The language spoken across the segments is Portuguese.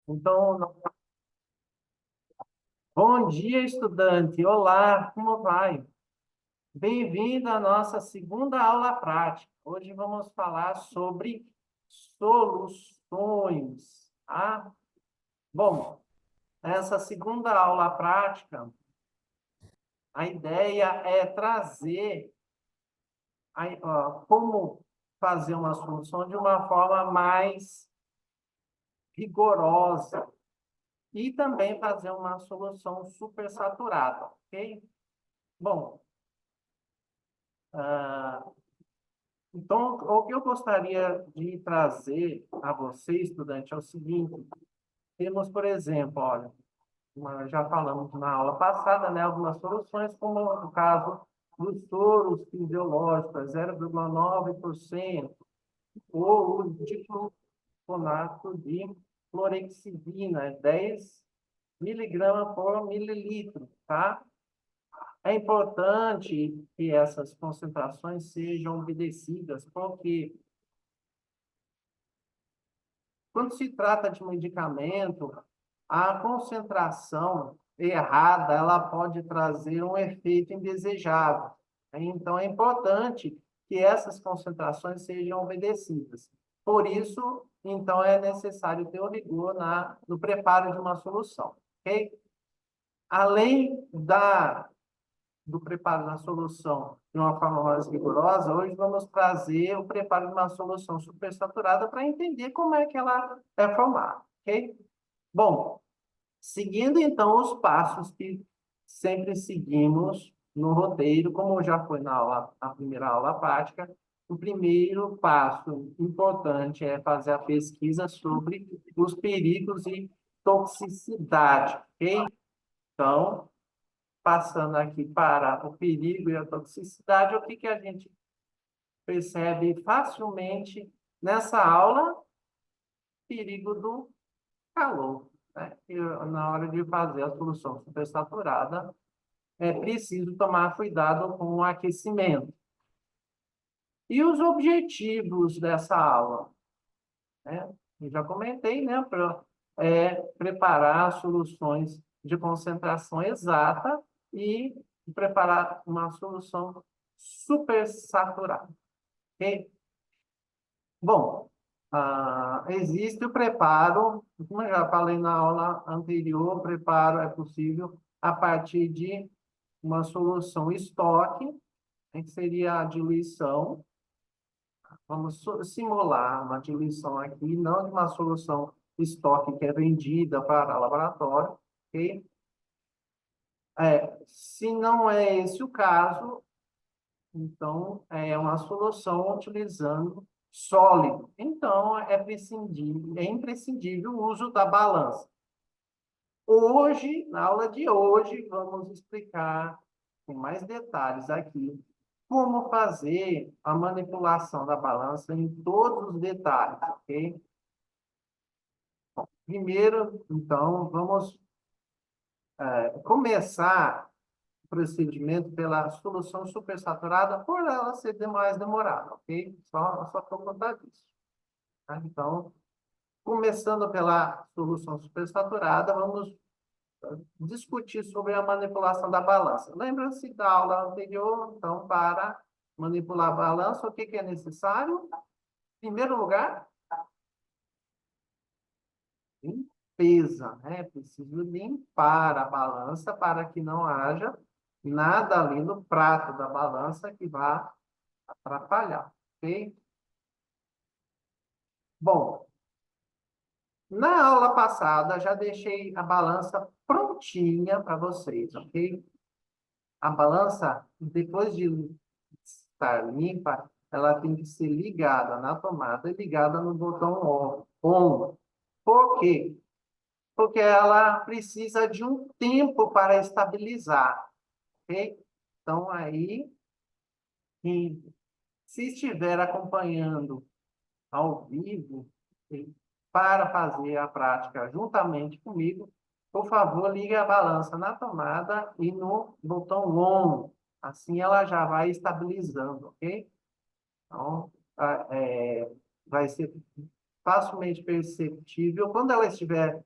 Então, bom dia, estudante. Olá, como vai? Bem-vindo à nossa segunda aula prática. Hoje vamos falar sobre soluções, tá? Bom, nessa segunda aula prática, a ideia é trazer como fazer uma solução de uma forma mais rigorosa e também fazer uma solução supersaturada, ok? Bom, ah, então, o que eu gostaria de trazer a você, estudante, é o seguinte: temos, por exemplo, olha, já falamos na aula passada, né, algumas soluções, como o caso dos soros fisiológicos, 0,9%, ou o diclofenaco de clorexidina, 10 miligramas por mililitro, tá? É importante que essas concentrações sejam obedecidas, porque quando se trata de medicamento, a concentração errada, ela pode trazer um efeito indesejável. Então, é importante que essas concentrações sejam obedecidas. Por isso, então, é necessário ter o rigor no preparo de uma solução, ok? Além do preparo da solução de uma forma mais rigorosa, hoje vamos trazer o preparo de uma solução supersaturada para entender como é que ela é formada, ok? Bom, seguindo então os passos que sempre seguimos no roteiro, como já foi na primeira aula prática, o primeiro passo importante é fazer a pesquisa sobre os perigos e toxicidade, ok? Então, passando aqui para o perigo e a toxicidade, o que que a gente percebe facilmente nessa aula? Perigo do calor, né? E na hora de fazer a solução supersaturada, é preciso tomar cuidado com o aquecimento. E os objetivos dessa aula, né? Eu já comentei, né? Preparar soluções de concentração exata e preparar uma solução supersaturada, ok? Bom, existe o preparo, como eu já falei na aula anterior, o preparo é possível a partir de uma solução estoque, que seria a diluição. Vamos simular uma diluição aqui, não de uma solução estoque que é vendida para laboratório, ok? Se não é esse o caso, então é uma solução utilizando sólido. Então, é imprescindível o uso da balança. Hoje, na aula de hoje, vamos explicar com mais detalhes aqui como fazer a manipulação da balança em todos os detalhes, ok? Primeiro, então, vamos começar o procedimento pela solução supersaturada, por ela ser mais demorada, ok? Só por conta disso. Tá? Então, começando pela solução supersaturada, vamos discutir sobre a manipulação da balança. Lembra-se da aula anterior? Então, para manipular a balança, o que que é necessário? Em primeiro lugar, limpeza, né? Preciso limpar a balança para que não haja nada ali no prato da balança que vá atrapalhar, ok? Bom, na aula passada já deixei a balança prontinha para vocês, ok? A balança, depois de estar limpa, ela tem que ser ligada na tomada e ligada no botão on. Por quê? Porque ela precisa de um tempo para estabilizar, ok? Então, aí, se estiver acompanhando ao vivo, para fazer a prática juntamente comigo, por favor, ligue a balança na tomada e no botão ON. Assim ela já vai estabilizando, ok? Então, vai ser facilmente perceptível. Quando ela estiver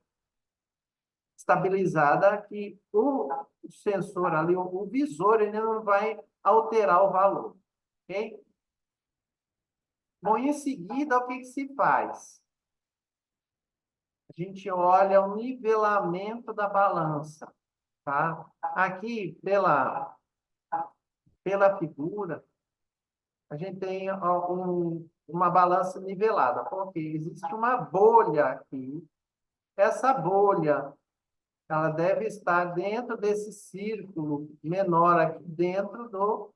estabilizada que o sensor ali, o visor, ele não vai alterar o valor, ok? Bom, em seguida, o que se faz? A gente olha o nivelamento da balança, tá? Aqui, pela figura, a gente tem uma balança nivelada, porque existe uma bolha aqui. Essa bolha, ela deve estar dentro desse círculo menor aqui, dentro do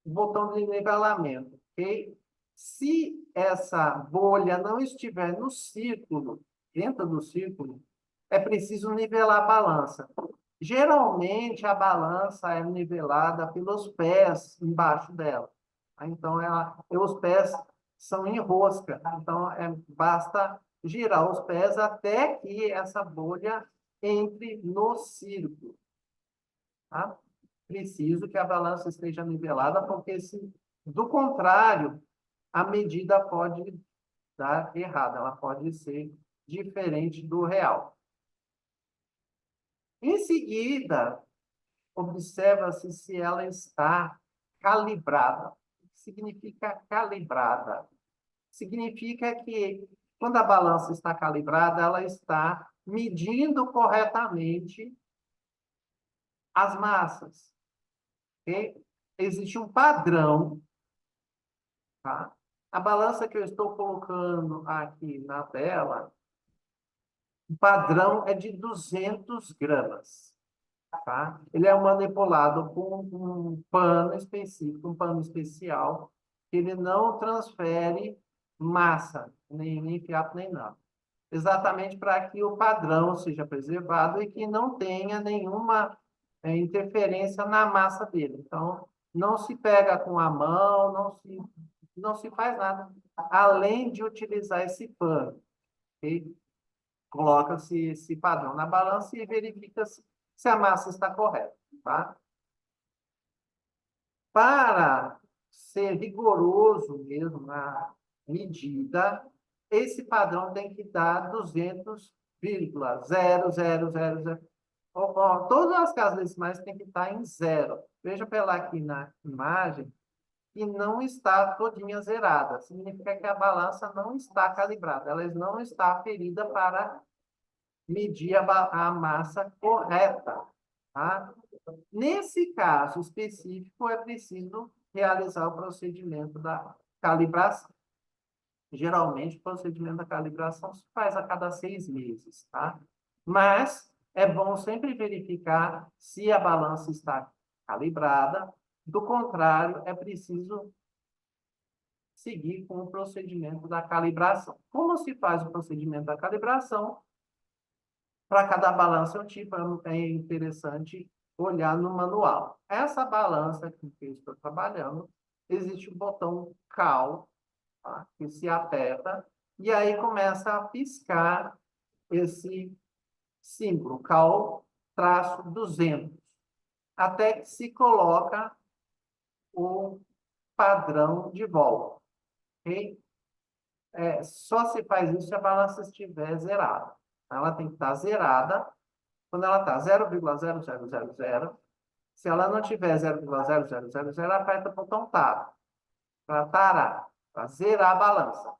botão de nivelamento, ok? Se essa bolha não estiver no círculo, dentro do círculo, é preciso nivelar a balança. Geralmente, a balança é nivelada pelos pés embaixo dela. Então, os pés são em rosca. Então, basta girar os pés até que essa bolha entre no círculo. Tá? Preciso que a balança esteja nivelada, porque, do contrário, a medida pode dar errada. Ela pode ser diferente do real. Em seguida, observa-se se ela está calibrada. O que significa calibrada? Significa que, quando a balança está calibrada, ela está medindo corretamente as massas. Okay? Existe um padrão. Tá? A balança que eu estou colocando aqui na tela, o padrão é de 200 gramas. Tá? Ele é manipulado com um pano específico, um pano especial, que ele não transfere massa, nem fiapo, nem nada. Exatamente para que o padrão seja preservado e que não tenha nenhuma interferência na massa dele. Então, não se pega com a mão, não se faz nada, além de utilizar esse pano. Okay? Coloca-se esse padrão na balança e verifica-se se a massa está correta. Tá? Para ser rigoroso mesmo na medida, esse padrão tem que dar 200,0000. Todas as casas decimais têm que estar em zero. Veja pela aqui na imagem que não está todinha zerada. Significa que a balança não está calibrada. Ela não está aferida para medir a massa correta. Tá? Nesse caso específico, é preciso realizar o procedimento da calibração. Geralmente, o procedimento da calibração se faz a cada 6 meses, tá? Mas é bom sempre verificar se a balança está calibrada. Do contrário, é preciso seguir com o procedimento da calibração. Como se faz o procedimento da calibração? Para cada balança, o tipo é interessante olhar no manual. Essa balança aqui que eu estou trabalhando, existe o botão CAL, tá? Que se aperta, e aí começa a piscar esse símbolo, CAL-200, até que se coloca o padrão de volta. Okay? Só se faz isso se a balança estiver zerada. Ela tem que estar zerada. Quando ela está 0,0000, se ela não tiver 0,0000, aperta o botão TAR, para tarar, para zerar a balança.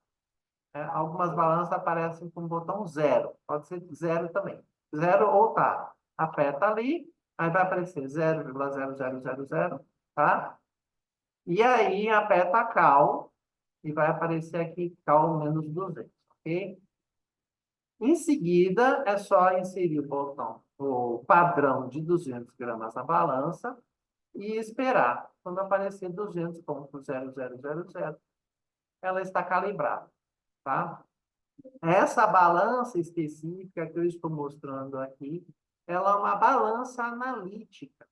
Algumas balanças aparecem com o botão 0, pode ser 0 também. 0 ou TAR. Aperta ali, aí vai aparecer 0,0000, tá? E aí aperta CAL, e vai aparecer aqui CAL menos 200, ok? Em seguida, é só inserir o padrão de 200 gramas na balança e esperar. Quando aparecer 200,0000, ela está calibrada. Tá? Essa balança específica que eu estou mostrando aqui, ela é uma balança analítica.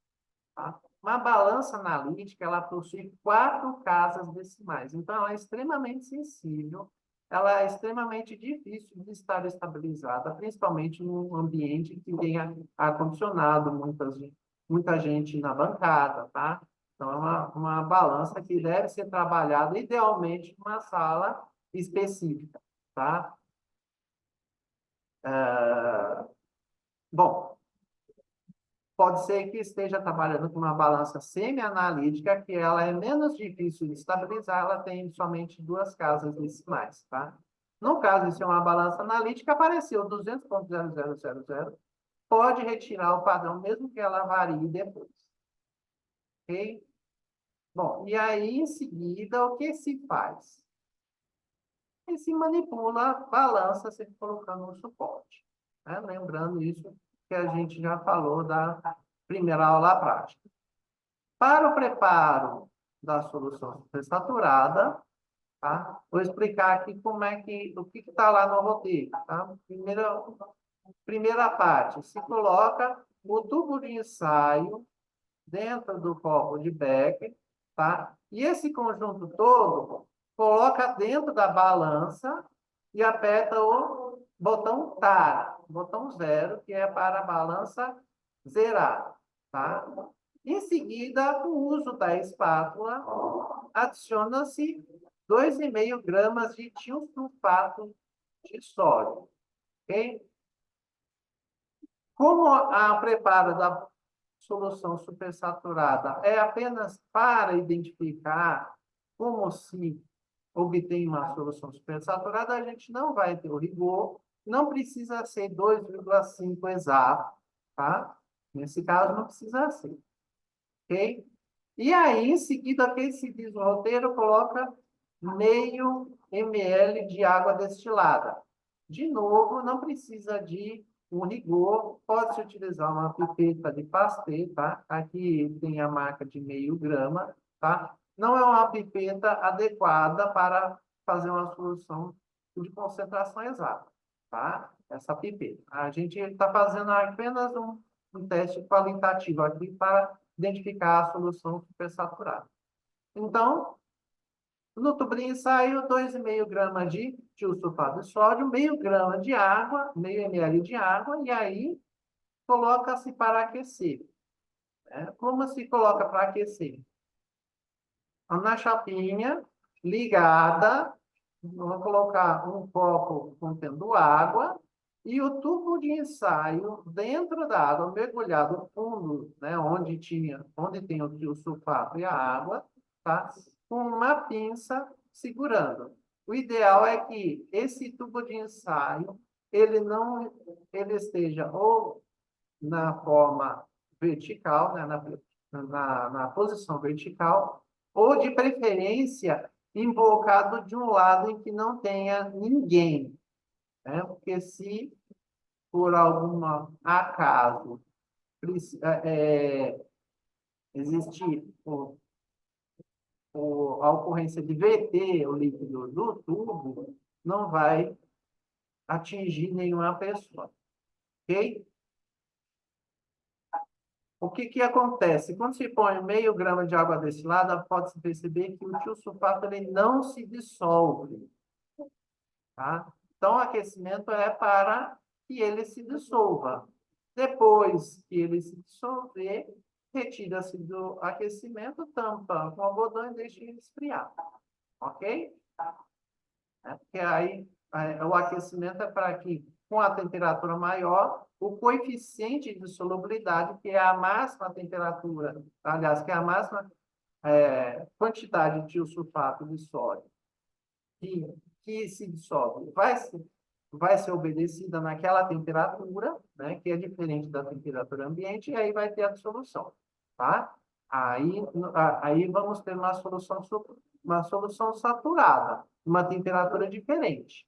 Tá? Uma balança analítica, ela possui 4 casas decimais. Então, ela é extremamente sensível, ela é extremamente difícil de estar estabilizada, principalmente num ambiente que tenha ar-condicionado, muita gente na bancada, tá? Então, é uma balança que deve ser trabalhada, idealmente, numa sala específica, tá? Bom, pode ser que esteja trabalhando com uma balança semi-analítica, que ela é menos difícil de estabilizar, ela tem somente 2 casas decimais, tá? No caso de ser uma balança analítica, apareceu 200,0000, pode retirar o padrão, mesmo que ela varie depois. Ok? Bom, e aí, em seguida, o que se faz? E se manipula a balança sempre colocando um suporte, né? Lembrando isso que a gente já falou da primeira aula prática. Para o preparo da solução supersaturada, tá? Vou explicar aqui como é que, o que está lá no roteiro, tá? Primeira parte, se coloca o tubo de ensaio dentro do copo de Becker, tá? E esse conjunto todo coloca dentro da balança e aperta o botão TAR, botão 0, que é para a balança zerar, tá? Em seguida, com o uso da espátula, adiciona-se 2,5 gramas de tiosulfato de sódio, ok? Como a preparo da solução supersaturada é apenas para identificar como se obtém uma solução supersaturada, a gente não vai ter o rigor, não precisa ser 2,5 exato, tá? Nesse caso, não precisa ser, ok? E aí, em seguida, quem se diz o roteiro, coloca meio ml de água destilada. De novo, não precisa de um rigor, pode-se utilizar uma pipeta de pastê, tá? Aqui tem a marca de meio grama, tá? Não é uma pipeta adequada para fazer uma solução de concentração exata, tá? Essa pipeta. A gente está fazendo apenas um teste qualitativo aqui para identificar a solução supersaturada. Então, no tubo de ensaio, 2,5 gramas de tiosulfato de sódio, meio grama de água, meio ml de água, e aí coloca-se para aquecer, né? Como se coloca para aquecer? Na chapinha, ligada, vamos colocar um copo contendo água e o tubo de ensaio dentro da água, mergulhado fundo, né, onde tem o tiosulfato e a água, tá? Com uma pinça segurando. O ideal é que esse tubo de ensaio ele esteja ou na forma vertical, né, na posição vertical, ou de preferência invocado de um lado em que não tenha ninguém, né? Porque se por algum acaso existir a ocorrência de verter o líquido do tubo, não vai atingir nenhuma pessoa, ok? O que acontece? Quando se põe meio grama de água destilada, pode-se perceber que o tiosulfato ele não se dissolve, tá? Então, o aquecimento é para que ele se dissolva. Depois que ele se dissolver, retira-se do aquecimento, tampa com algodão e deixa ele esfriar, ok? Porque aí o aquecimento é para que, com a temperatura maior, o coeficiente de solubilidade, que é a máxima temperatura, aliás, que é a máxima quantidade de tiosulfato de sódio que se dissolve, vai ser obedecida naquela temperatura, né, que é diferente da temperatura ambiente, e aí vai ter a dissolução, tá? Aí vamos ter uma solução saturada, uma temperatura diferente,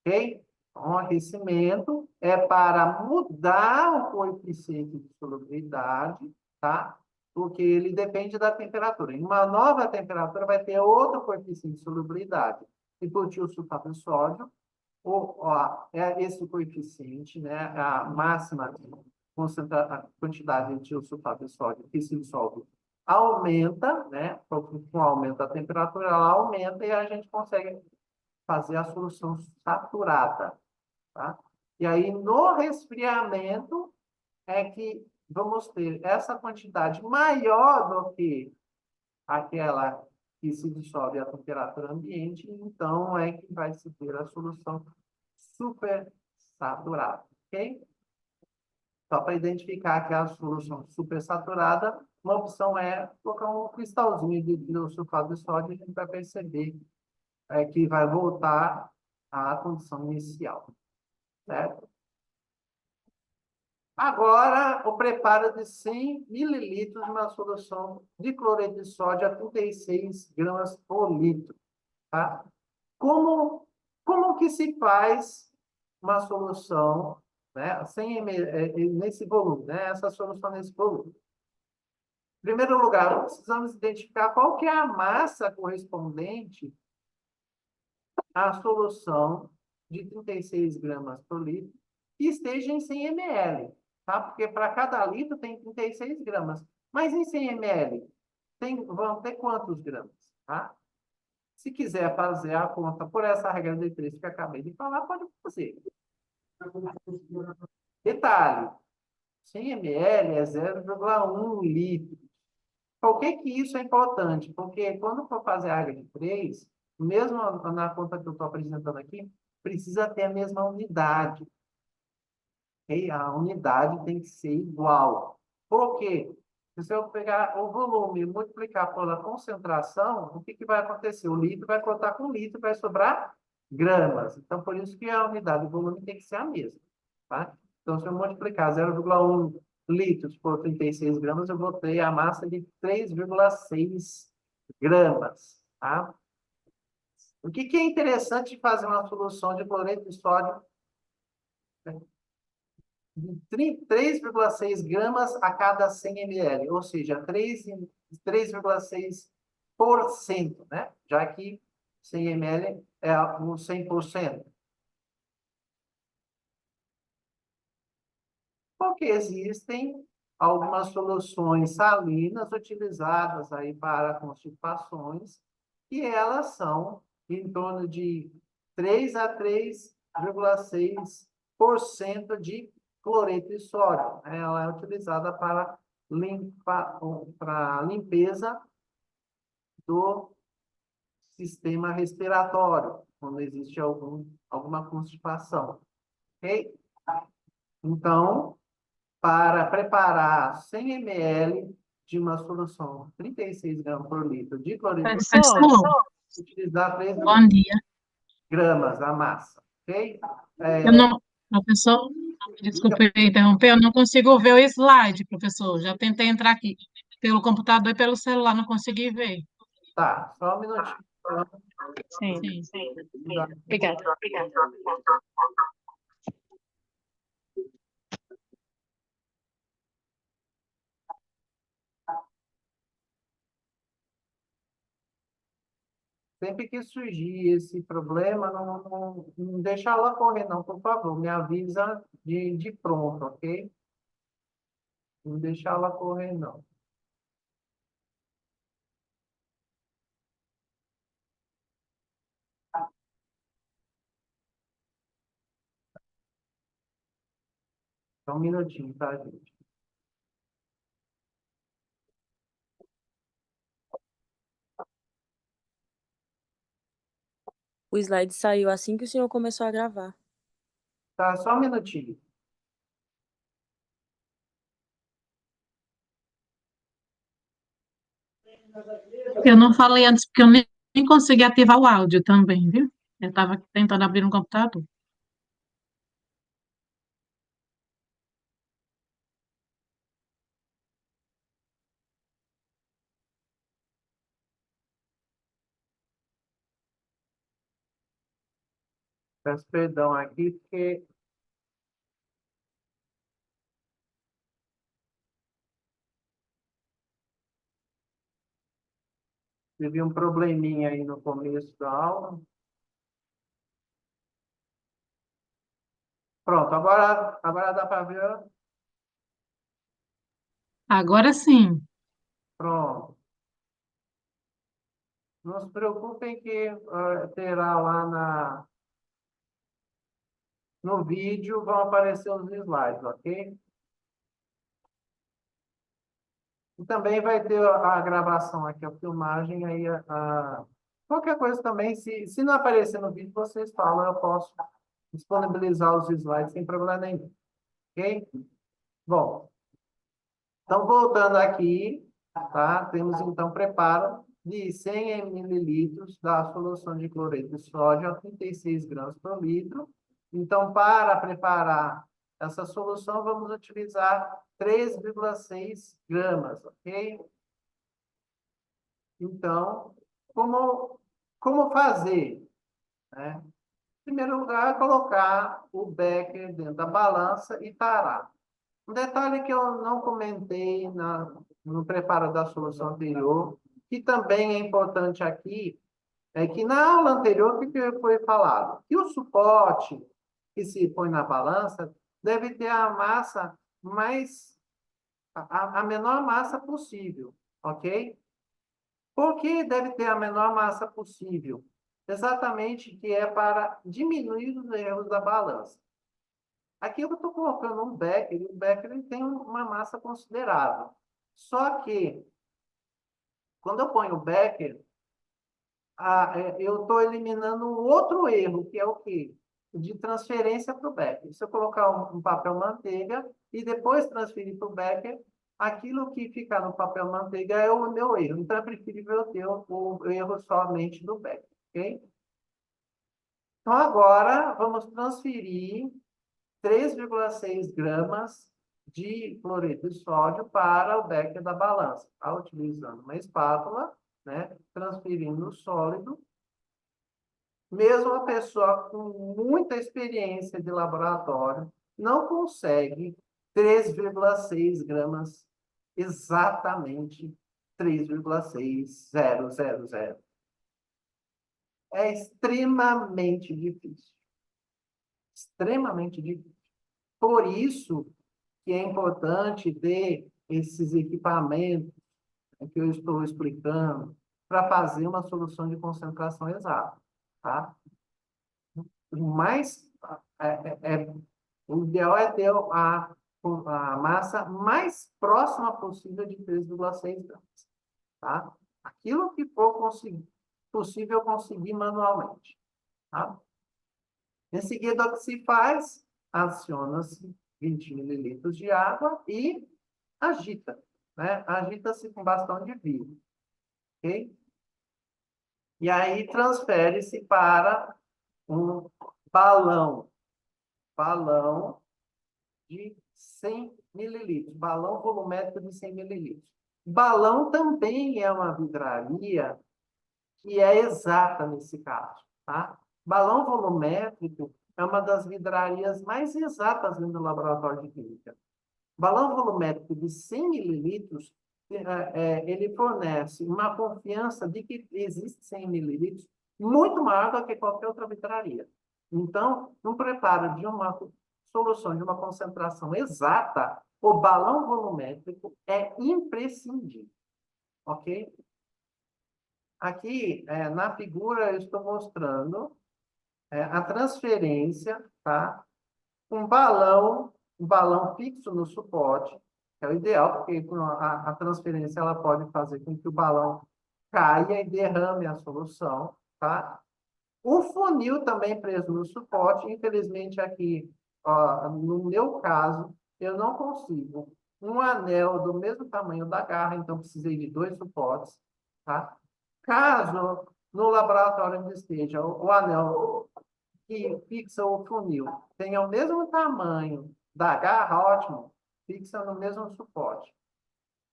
ok? Então, o aquecimento é para mudar o coeficiente de solubilidade, tá? Porque ele depende da temperatura. Em uma nova temperatura vai ter outro coeficiente de solubilidade. E por tiosulfato de sódio, esse coeficiente, né, a máxima a quantidade de tiosulfato de sódio que se dissolve aumenta, né? Com o aumento da temperatura, ela aumenta e a gente consegue fazer a solução saturada, tá? E aí, no resfriamento, é que vamos ter essa quantidade maior do que aquela que se dissolve à temperatura ambiente, então é que vai se ter a solução super saturada, ok? Só para identificar que a solução supersaturada, uma opção é colocar um cristalzinho de sulfato de sódio, e a gente vai perceber que vai voltar à condição inicial, certo? Agora, o preparo de 100 mililitros de uma solução de cloreto de sódio a 36 gramas por litro, tá? Como que se faz uma solução, né, 100 ml, nesse volume, né, essa solução nesse volume? Em primeiro lugar, precisamos identificar qual que é a massa correspondente à solução de 36 gramas por litro que esteja em 100 ml, tá? Porque para cada litro tem 36 gramas. Mas em 100 ml, vão ter quantos gramas, tá? Se quiser fazer a conta por essa regra de três que eu acabei de falar, pode fazer. Detalhe, 100 ml é 0,1 litro. Por que isso é importante? Porque quando for fazer a regra de três, mesmo na conta que eu estou apresentando aqui, precisa ter a mesma unidade. Okay? A unidade tem que ser igual. Por quê? Se eu pegar o volume e multiplicar pela concentração, o que vai acontecer? O litro vai cortar com litro, vai sobrar gramas. Então, por isso que a unidade do volume tem que ser a mesma. Tá? Então, se eu multiplicar 0,1 litros por 36 gramas, eu vou ter a massa de 3,6 gramas. Tá? O que é interessante de fazer uma solução de cloreto de sódio? De 3,6 gramas a cada 100 ml, ou seja, 3,6%, né? Já que 100 ml é o 100%. Porque existem algumas soluções salinas utilizadas aí para constipações, e elas são em torno de 3 a 3,6% de cloreto de sódio. Ela é utilizada para limpeza do sistema respiratório, quando existe alguma constipação. Ok? Então, para preparar 100 ml de uma solução 36 gramas por litro de cloreto de Professor, sódio, utilizar 3 bom dia. gramas a massa. Ok? Eu não, professor, desculpe interromper, eu não consigo ver o slide, professor. Já tentei entrar aqui pelo computador e pelo celular, não consegui ver. Tá, só um minutinho. Sim, obrigada. Sempre que surgir esse problema, não deixa ela correr, não, por favor. Me avisa de pronto, ok? Não deixa ela correr, não. Só um minutinho, tá, gente? O slide saiu assim que o senhor começou a gravar. Tá, só um minutinho. Eu não falei antes porque eu nem consegui ativar o áudio também, viu? Eu estava tentando abrir um computador. Peço perdão aqui, porque teve um probleminha aí no começo da aula. Pronto, agora dá para ver. Agora sim. Pronto. Não se preocupem que terá lá no vídeo, vão aparecer os slides, ok? E também vai ter a gravação aqui, a filmagem, aí qualquer coisa também, se não aparecer no vídeo, vocês falam, eu posso disponibilizar os slides sem problema nenhum, ok? Bom, então, voltando aqui, tá? Temos, então, preparo de 100 mililitros da solução de cloreto de sódio a 36 gramas por litro. Então, para preparar essa solução, vamos utilizar 3,6 gramas, ok? Então, como fazer, né? Em primeiro lugar, colocar o becker dentro da balança e tarar. Um detalhe que eu não comentei no preparo da solução anterior, que também é importante aqui, é que na aula anterior, o que foi falado? Que o suporte que se põe na balança deve ter a massa a menor massa possível, ok? Por que deve ter a menor massa possível? Exatamente que é para diminuir os erros da balança. Aqui eu estou colocando um becker, e o becker ele tem uma massa considerável. Só que, quando eu ponho o becker, eu estou eliminando um outro erro, que é o quê? De transferência para o becker. Se eu colocar um papel manteiga e depois transferir para o becker, aquilo que fica no papel manteiga é o meu erro. Então, é preferível eu ter o erro somente do becker, ok? Então, agora, vamos transferir 3,6 gramas de cloreto de sódio para o becker da balança, tá? Utilizando uma espátula, né? Transferindo o sólido. Mesmo a pessoa com muita experiência de laboratório não consegue 3,6 gramas exatamente 3,6000. É extremamente difícil. Extremamente difícil. Por isso que é importante ter esses equipamentos que eu estou explicando para fazer uma solução de concentração exata, tá? Mas o ideal é ter a massa mais próxima possível de 3,6 gramas, tá? Aquilo que for possível conseguir manualmente, tá? Em seguida, o que se faz? Aciona-se 20 mililitros de água e agita, né? Agita-se com bastão de vidro, ok? E aí transfere-se para um balão de 100 mililitros, balão volumétrico de 100 mililitros. Balão também é uma vidraria que é exata nesse caso, tá? Balão volumétrico é uma das vidrarias mais exatas dentro do laboratório de química. Balão volumétrico de 100 mililitros, ele fornece uma confiança de que existe 100 mililitros muito maior do que qualquer outra vidraria. Então, no preparo de uma solução de uma concentração exata, o balão volumétrico é imprescindível, ok? Aqui, na figura, eu estou mostrando a transferência, tá? Um balão fixo no suporte, que é o ideal, porque a transferência ela pode fazer com que o balão caia e derrame a solução, tá? O funil também preso no suporte, infelizmente aqui, ó, no meu caso, eu não consigo um anel do mesmo tamanho da garra, então precisei de 2 suportes, tá? Caso no laboratório onde esteja o anel que fixa o funil tenha o mesmo tamanho da garra, ótimo, fixa no mesmo suporte.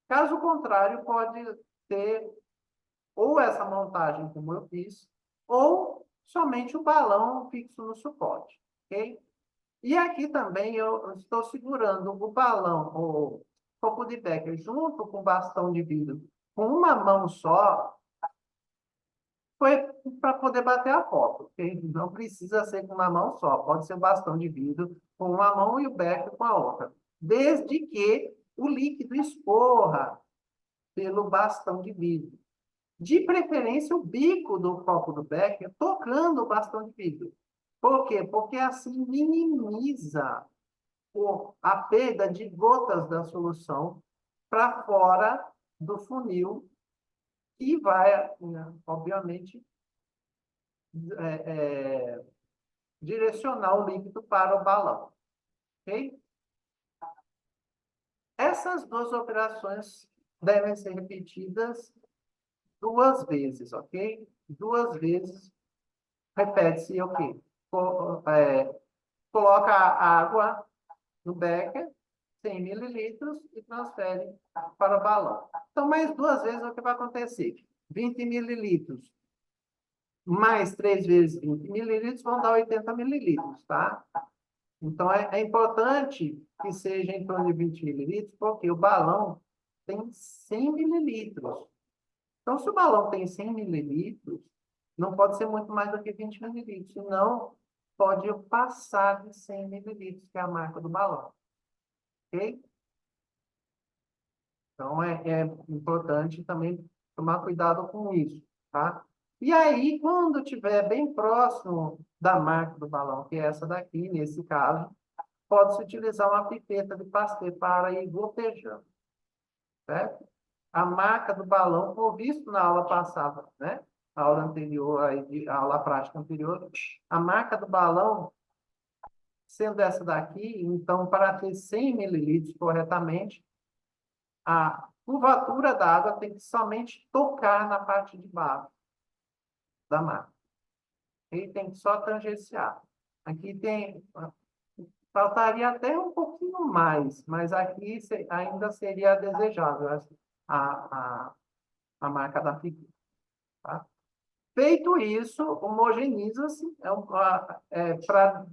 Caso contrário, pode ter ou essa montagem como eu fiz, ou somente o balão fixo no suporte, ok? E aqui também eu estou segurando o balão, o copo de becker, junto com o bastão de vidro, com uma mão só, foi para poder bater a foto, ok? Não precisa ser com uma mão só, pode ser o bastão de vidro com uma mão e o becker com a outra, desde que o líquido escorra pelo bastão de vidro. De preferência, o bico do copo do becker tocando o bastão de vidro. Por quê? Porque assim minimiza a perda de gotas da solução para fora do funil e vai, obviamente, direcionar o líquido para o balão. Ok? Essas duas operações devem ser repetidas 2 vezes, ok? 2 vezes, repete-se o quê? Coloca a água no becker, 100 mililitros, e transfere para o balão. Então, mais 2 vezes o que vai acontecer? 20 mililitros mais 3 vezes 20 mililitros vão dar 80 mililitros, tá? Então, é importante que seja em torno de 20 mililitros, porque o balão tem 100 mililitros. Então, se o balão tem 100 mililitros, não pode ser muito mais do que 20 mililitros, senão pode passar de 100 mililitros, que é a marca do balão. Ok? Então, é importante também tomar cuidado com isso, tá? E aí, quando estiver bem próximo da marca do balão, que é essa daqui, nesse caso, pode-se utilizar uma pipeta de pastê para ir gotejando, certo? A marca do balão, por visto na aula passada, né? A aula anterior, a aula prática anterior, a marca do balão, sendo essa daqui, então, para ter 100 mililitros corretamente, a curvatura da água tem que somente tocar na parte de baixo da marca. E tem que só tangenciar. Aqui tem... Faltaria até um pouquinho mais, mas aqui ainda seria desejável a marca da figura. Tá? Feito isso, homogeniza-se para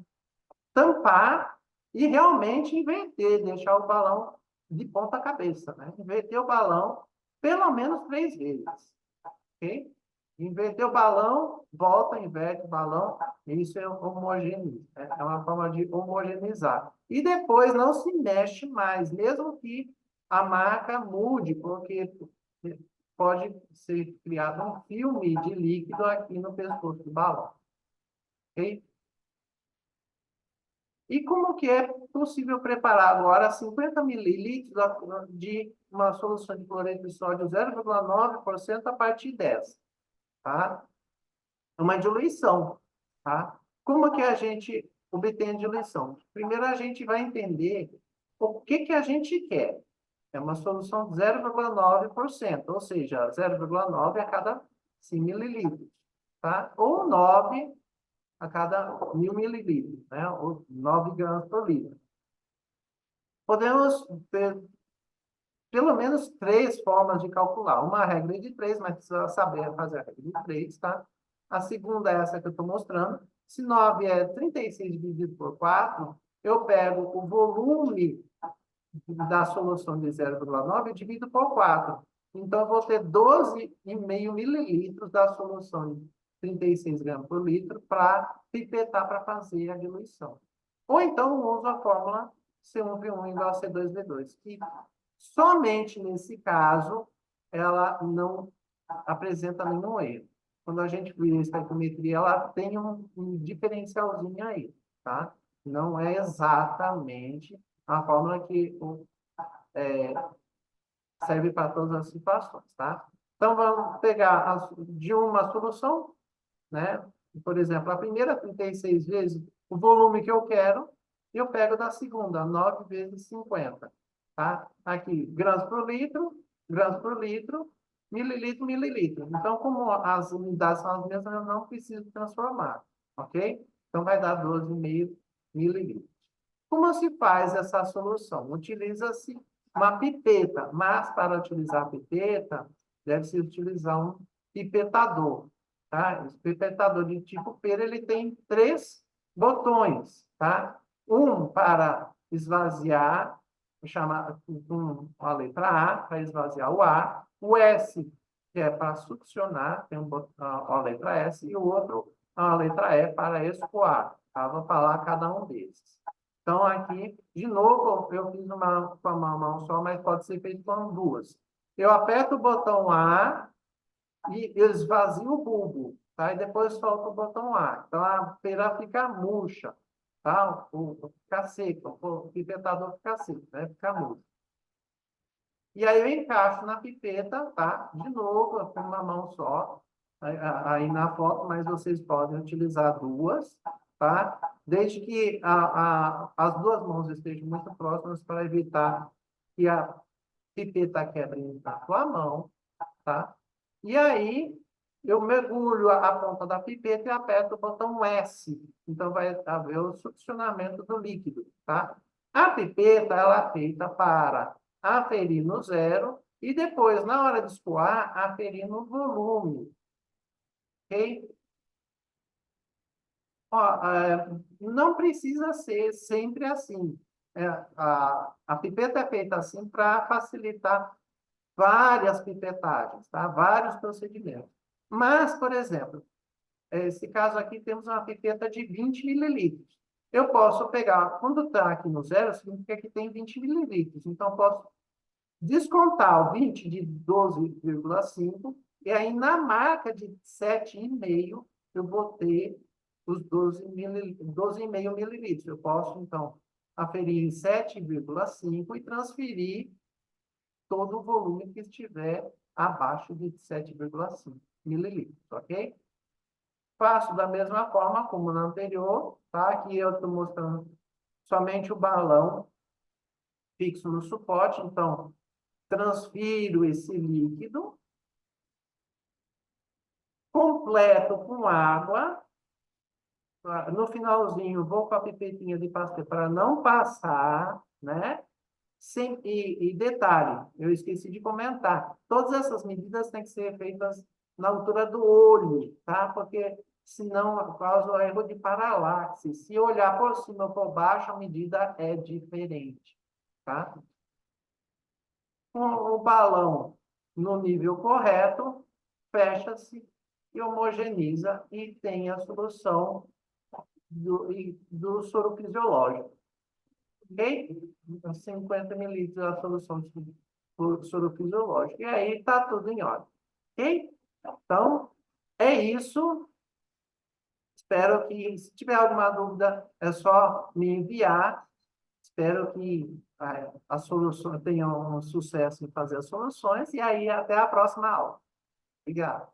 tampar e realmente inverter, deixar o balão de ponta cabeça, né? Inverter o balão pelo menos 3 vezes. Ok? Inverter o balão, volta, inverte o balão, isso é homogenizar. É uma forma de homogeneizar. E depois não se mexe mais, mesmo que a marca mude, porque pode ser criado um filme de líquido aqui no pescoço do balão. Ok? E como que é possível preparar agora 50 mililitros de uma solução de cloreto de sódio 0,9% a partir dessa? Tá? É uma diluição, tá? Como que a gente obtém a diluição? Primeiro, a gente vai entender o que a gente quer. É uma solução de 0,9%, ou seja, 0,9 a cada 100 mililitros, tá? Ou 9 a cada 1.000 mililitros, né? Ou 9 gramas por litro. Podemos ter pelo menos 3 formas de calcular. Uma regra de 3, mas precisa saber fazer a regra de 3, tá? A segunda é essa que eu estou mostrando. Se 9 é 36 dividido por 4, eu pego o volume da solução de 0,9 e divido por 4. Então, eu vou ter 12,5 mililitros da solução de 36 gramas por litro para pipetar para fazer a diluição. Ou então, eu uso a fórmula C1V1 igual a C2V2, que somente nesse caso ela não apresenta nenhum erro. Quando a gente vê a estequiometria, ela tem um diferencialzinho aí, tá? Não é exatamente a fórmula que serve para todas as situações, tá? Então, vamos pegar de uma solução, né? Por exemplo, a primeira, 36 vezes o volume que eu quero, eu pego da segunda, 9 vezes 50, tá? Aqui, gramas por litro, mililitro, mililitro. Então, como as unidades são as mesmas, eu não preciso transformar, ok? Então, vai dar 12,5 mililitros. Como se faz essa solução? Utiliza-se uma pipeta, mas para utilizar a pipeta, deve-se utilizar um pipetador, tá? Esse pipetador de tipo pera, ele tem 3 botões, tá? Um para esvaziar, chamar a letra A, para esvaziar o A, o S, que é para succionar, tem a letra S, e o outro, a letra E, para escoar. Tá? Vou falar cada um desses. Então, aqui, de novo, eu fiz com uma mão só, mas pode ser feito com 2. Eu aperto o botão A e esvazio o bulbo, tá? E depois solto o botão A. Então, a pera fica murcha, tá? Fica seco, o pipetador fica seco, né? Fica murcho. E aí eu encaixo na pipeta, tá? De novo, eu ponho uma mão só, aí na foto, mas vocês podem utilizar 2, tá? Desde que as 2 mãos estejam muito próximas para evitar e a pipeta quebra em tua mão, tá? E aí, eu mergulho a ponta da pipeta e aperto o botão S. Então, vai haver o succionamento do líquido, tá? A pipeta, ela é feita para aferir no zero e depois, na hora de escoar, aferir no volume. Ok? Ó, não precisa ser sempre assim. A pipeta é feita assim para facilitar várias pipetagens, tá? Vários procedimentos. Mas, por exemplo, esse caso aqui temos uma pipeta de 20 mililitros. Eu posso pegar, quando está aqui no zero, significa que tem 20 mililitros. Então, eu posso descontar o 20 de 12,5 e aí na marca de 7,5 eu vou ter os 12,5 mililitros. Eu posso, então, aferir em 7,5 e transferir todo o volume que estiver abaixo de 7,5 mililitros, ok? Faço da mesma forma como na anterior, tá? Aqui eu estou mostrando somente o balão fixo no suporte, então, transfiro esse líquido, completo com água, no finalzinho vou com a pipetinha de pastel para não passar, né? E detalhe, eu esqueci de comentar, todas essas medidas têm que ser feitas na altura do olho, tá? Porque senão causa o erro de paralaxe. Se olhar por cima ou por baixo, a medida é diferente, tá? Com o balão no nível correto, fecha-se e homogeniza e tem a solução do soro fisiológico. Ok? 50 mililitros da solução do soro fisiológico. E aí está tudo em ordem. Ok? Então, é isso. Espero que, se tiver alguma dúvida, é só me enviar. Espero que a solução tenha um sucesso em fazer as soluções. E aí, até a próxima aula. Obrigado.